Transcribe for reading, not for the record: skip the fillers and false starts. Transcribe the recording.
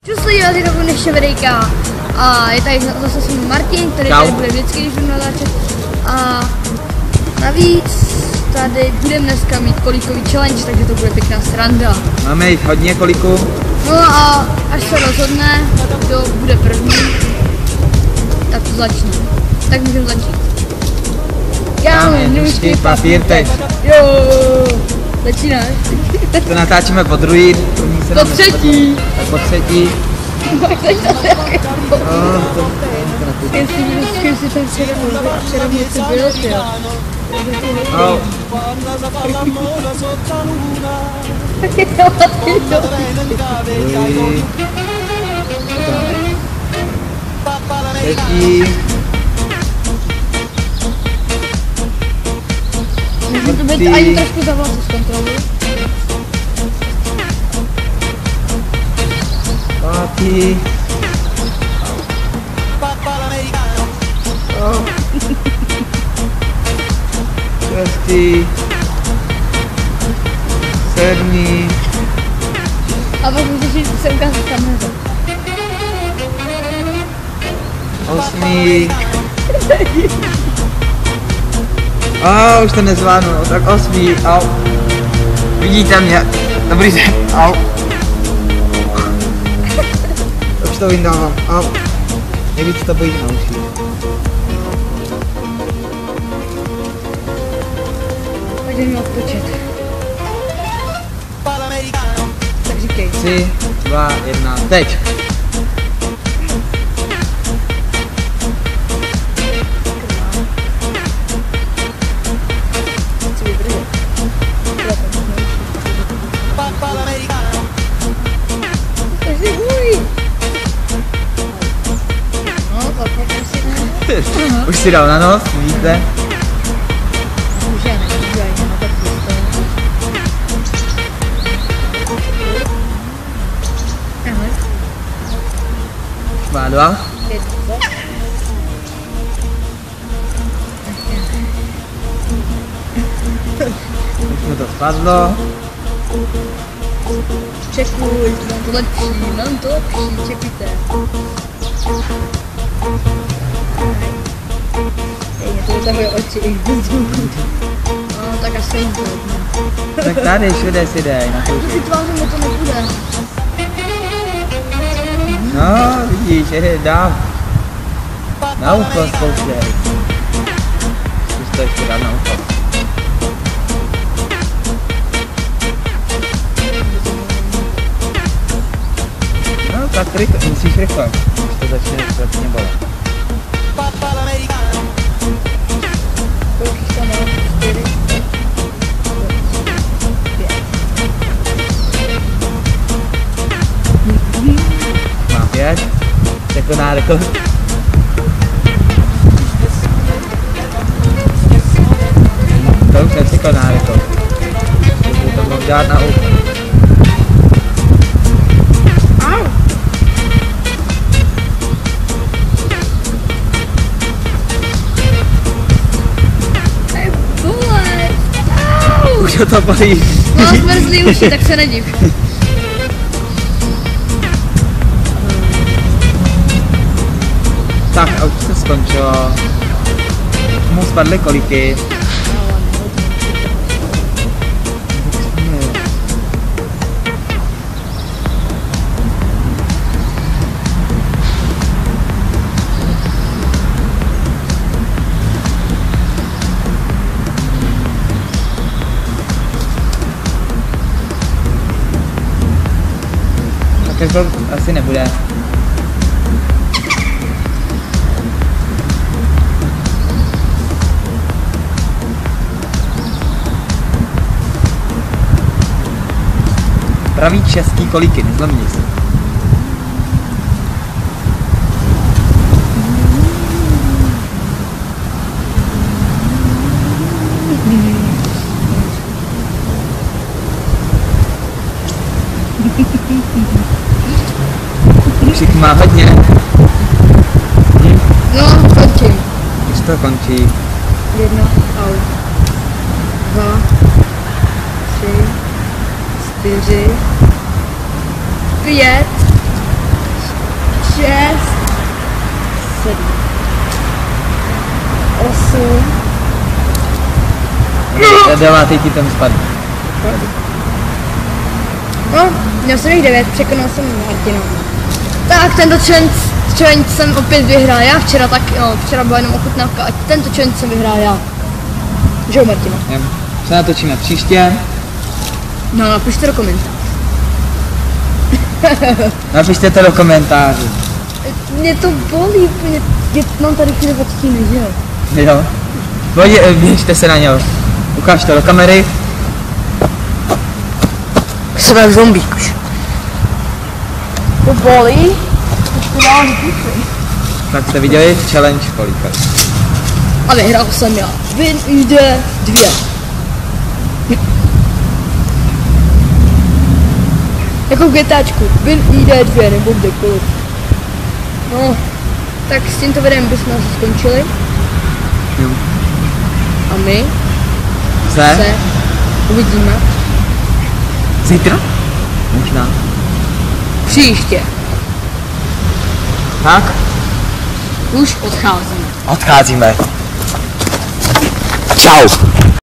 Čus lidi, vás je dnešní videjka a je tady zase s ním Martin, který tady bude vždycky, když budu natáčet. A navíc tady budeme dneska mít kolíkový challenge, takže to bude pěkná sranda. Máme jich hodně kolíků. No a až se rozhodne, kdo bude první, tak to začne. Tak můžeme začít. Kámen, nůžky, papír, teď. Jo, začínáš. To natáčíme po druhý. Po třetí. Tak po třetí. Jestli ten včera něco bylo, jo. Třetí. Můžu to být ani trošku za vlasy zkontroluji. Pátý. Šestý. Sedmý. A pak musíš se ukázat kameře. Osmý. Už to nezvládnu, tak osmý, au. Vidíte mě, dobrý den, au. Už to vyndávám, au. Nejvíc to bojí na uši. Pojďme mi odpočet. Tak říkej. 3, 2, 1, teď. Už si dal na nos, vidíte? Má dva. Už mi to spadlo. Čekuj, mám to lepší, čekujte. To vytahuje oči. No, tak asi jim to. Tak tady všude si dej na to. Si tvářím, že to nebude. No, vidíš, dám. Na ucho zkoušej. Zkus to ještě dát na ucho. No, tak musíš rychle, když to začne bolet. Má 5, překoná rekord. To už nepřekoná rekord. To mohl dát na ucho. Už to bolí. Mám zmrzlý uši, tak se nediv. Tak a už se skončilo. Mu spadly kolíky. Tak to asi nebude. Pravý český kolíky, nezlomni se. Už má hodně. No, končím. Už to končí. 1, au. 2, 3, 4, 5, 9. ti tam spadl. No, měl jsem jich 9, překonal jsem Martina. Tak, tento challenge jsem opět vyhrál já, včera byla jenom ochutnávka a tento challenge jsem vyhrál já. Že jo, Martina? Co natočíme příště? No, napište do komentářů. Napište to do komentářů. Mě to bolí úplně, mám tady chvíli odstíny, že jo? Jo. Běžte se na něho. Ukáž to do kamery. Jsem jak zombík už. To bolí? To dám píčej. Tak jste viděli challenge kolika. A vyhrál jsem já. Vin jde 2. Jako v GTAčku. Vin jde 2 nebo kdekoliv. No, tak s tímto videem bychom asi skončili. Jo. A my Se uvidíme zítra? Možná. příště. Tak? Už odcházíme. Odcházíme. Čau.